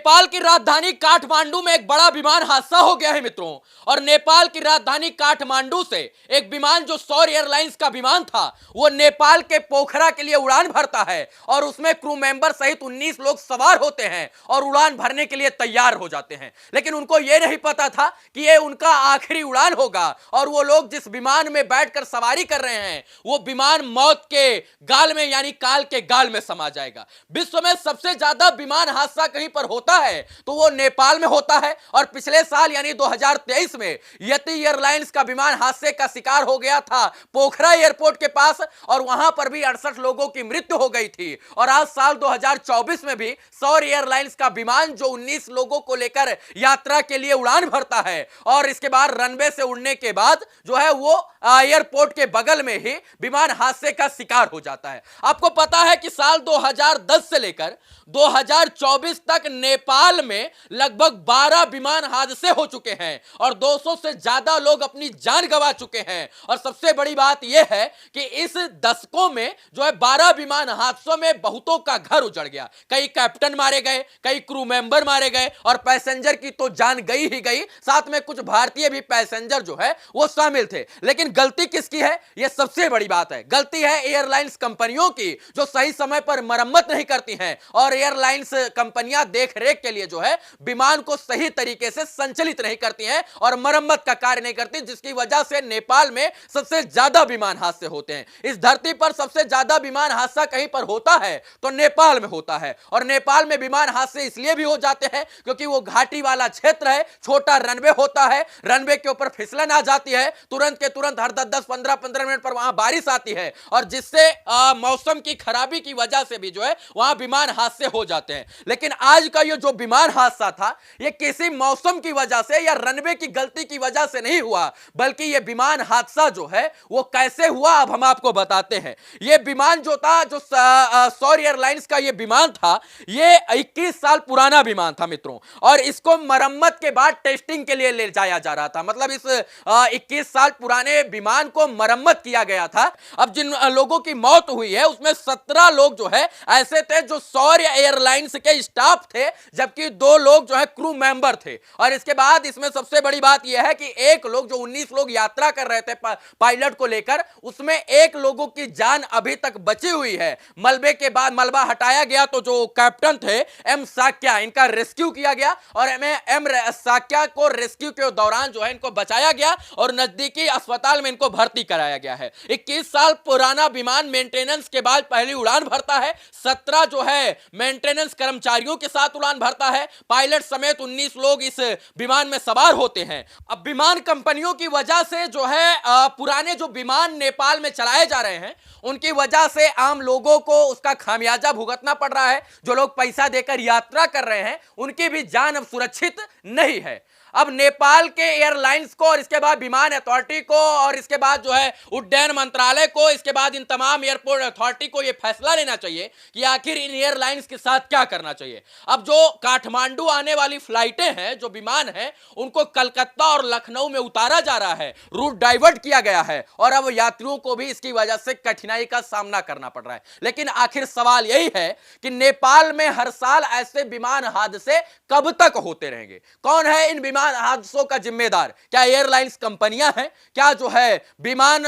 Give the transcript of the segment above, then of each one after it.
नेपाल की राजधानी काठमांडू में एक बड़ा विमान हादसा हो गया है मित्रों। और नेपाल की राजधानी काठमांडू से एक विमान जो सौर एयरलाइंस का विमान था, वो नेपाल के पोखरा के लिए उड़ान भरता है और उसमें क्रू मेंबर सहित 19 लोग सवार होते हैं और उड़ान भरने के लिए तैयार हो जाते हैं। लेकिन उनको यह नहीं पता था कि यह उनका आखिरी उड़ान होगा और वो लोग जिस विमान में बैठकर सवारी कर रहे हैं वो विमान मौत के गाल में यानी काल के गाल में समा जाएगा। विश्व में सबसे ज्यादा विमान हादसा कहीं पर होता है तो वो नेपाल में होता है। और पिछले साल यानी 2023 में यति एयरलाइंस का विमान हादसे का शिकार हो गया था पोखरा एयरपोर्ट के पास और वहां पर भी 68 लोगों की मृत्यु हो गई थी। और आज साल 2024 में भी सौर एयरलाइंस का विमान जो 19 लोगों को लेकर यात्रा के लिए उड़ान भरता है और इसके बाद रनवे से उड़ने के बाद जो है वो एयरपोर्ट के बगल में ही विमान हादसे का शिकार हो जाता है। आपको पता है कि साल 2010 से लेकर 2024 तक नेपाल में लगभग 12 विमान हादसे हो चुके हैं और 200 से ज्यादा लोग अपनी जान गंवा चुके हैं। और सबसे बड़ी बात यह है कि इस दशकों में जो है 12 विमान हादसों में बहुतों का घर उजड़ गया। कई कैप्टन मारे गए, कई क्रू मेंबर मारे गए और पैसेंजर की तो जान गई ही गई, साथ में कुछ भारतीय भी पैसेंजर जो है वो शामिल थे। लेकिन गलती किसकी है, यह सबसे बड़ी बात है। गलती है एयरलाइंस कंपनियों की जो सही समय पर मरम्मत नहीं करती हैं और एयरलाइंस कंपनियां देख रेख के लिए जो है विमान को सही तरीके से संचालित नहीं करती हैं और मरम्मत का कार्य नहीं करती, जिसकी वजह से नेपाल में सबसे ज्यादा विमान हादसे होते हैं। इस धरती पर सबसे ज्यादा विमान हादसा कहीं पर होता है तो नेपाल में होता है। और नेपाल में विमान हादसे इसलिए भी हो जाते हैं क्योंकि वो घाटी वाला क्षेत्र है, छोटा रनवे होता है, रनवे के ऊपर फिसलन आ जाती है, तुरंत के तुरंत हर 10-10 15-15 मिनट पर वहां बारिश आती है और जिससे मौसम की खराबी की वजह से भी जो है वहां विमान हादसे हो जाते हैं। लेकिन आज का ये जो विमान हादसा था ये किसी मौसम की वजह से या रनवे की गलती की वजह से नहीं हुआ, बल्कि ये विमान हादसा जो है वो कैसे हुआ अब हम आपको बताते हैं। ये विमान जो था, जो सौर एयरलाइंस का ये विमान था, ये 21 साल पुराना विमान था मित्रों और इसको मरम्मत के बाद टेस्टिंग के लिए ले जाया जा रहा था। मतलब इस 21 साल पुराने विमान को मरम्मत किया गया था। अब जिन लोगों की मौत हुई है उसमें 17 लोग जो है ऐसे थे जो सौर एयरलाइंस के स्टाफ थे, जबकि 2 लोग जो है क्रू मेंबर थे। और इसके बाद इसमें सबसे बड़ी बात यह है कि एक लोग जो 19 लोग यात्रा कर रहे थे पायलट को लेकर, उसमें एक लोगों की जान अभी तक बची हुई है। मलबे के बाद मलबा हटाया गया तो जो कैप्टन थे एम साक्या, इनका रेस्क्यू किया गया और एम साक्या को रेस्क्यू के दौरान जो है इनको बचाया गया और नजदीकी अस्पताल में इनको भर्ती कराया गया है। 21 साल पुराना विमान मेंटेनेंस के बाद पहली उड़ान भरता है। 17 जो है मेंटेनेंस कर्मचारियों के साथ उड़ान भरता है। पायलट समेत 19 लोग इस विमान में सवार होते हैं। अब विमान कंपनियों की वजह से जो है पुराने जो विमान नेपाल में चलाए जा रहे हैं उनकी वजह से आम लोगों को उसका खामियाजा भुगतना पड़ रहा है। जो लोग पैसा देकर यात्रा कर रहे हैं उनकी भी जान अब सुरक्षित नहीं है। अब नेपाल के एयरलाइंस को और इसके बाद विमान अथॉरिटी को और इसके बाद जो है उड्डयन मंत्रालय को, इसके बाद इन तमाम एयरपोर्ट अथॉरिटी को यह फैसला लेना चाहिए कि आखिर इन एयरलाइंस के साथ क्या करना चाहिए। अब जो काठमांडू आने वाली फ्लाइटें हैं, जो विमान हैं, उनको कलकत्ता और लखनऊ में उतारा जा रहा है, रूट डाइवर्ट किया गया है और अब यात्रियों को भी इसकी वजह से कठिनाई का सामना करना पड़ रहा है। लेकिन आखिर सवाल यही है कि नेपाल में हर साल ऐसे विमान हादसे कब तक होते रहेंगे? कौन है इन विमान हादसों का जिम्मेदार? क्या एयरलाइंस कंपनियां हैं? क्या जो है विमान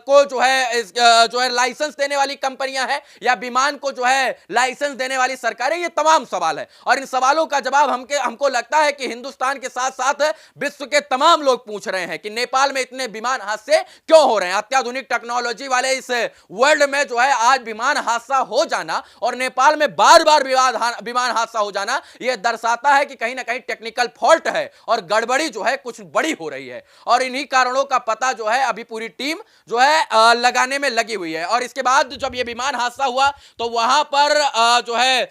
को जो है लाइसेंस देने वाली कंपनियां हैं या विमान को जो है लाइसेंस देने वाली सरकारें? ये तमाम सवाल है और इन सवालों का जवाब हमको लगता है कि हिंदुस्तान के साथ साथ विश्व के तमाम लोग पूछ रहे हैं कि नेपाल में इतने विमान हादसे क्यों हो रहे हैं। अत्याधुनिक टेक्नोलॉजी वाले इस वर्ल्ड में जो है आज विमान हादसा हो जाना और नेपाल में बार बार विमान हादसा हो जाना, यह दर्शाता है कि कहीं ना कहीं टेक्निकल फॉल्ट है और गड़बड़ी जो है कुछ बड़ी हो रही है। और इन्हीं कारणों का पता जो है अभी पूरी टीम जो है लगाने में लगी हुई है। और इसके बाद जब यह विमान हादसा हुआ तो वहां पर जो है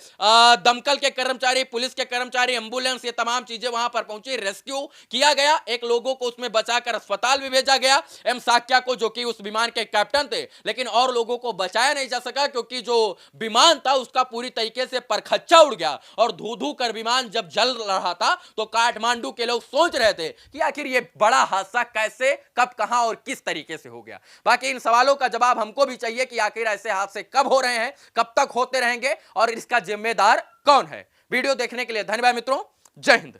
दमकल के कर्मचारी, पुलिस के कर्मचारी, एम्बुलेंस, ये तमाम चीजें वहां पर पहुंची, रेस्क्यू किया गया। एक लोगों को उसमें बचाकर अस्पताल भी भेजा गया, एम साक्या को, जो कि उस विमान के कैप्टन थे। लेकिन और लोगों को बचाया नहीं जा सका क्योंकि जो विमान था उसका पूरी तरीके से परखच्चा उड़ गया और धू धू कर विमान जब जल रहा था तो काठमांडू के लोग सोच रहे थे कि आखिर ये बड़ा हादसा कैसे, कब, कहां और किस तरीके से हो गया। बाकी इन सवालों का जवाब हमको भी चाहिए कि आखिर ऐसे हादसे कब हो रहे हैं, कब तक होते रहेंगे और इसका जिम्मेदार कौन है। वीडियो देखने के लिए धन्यवाद मित्रों। जय हिंद।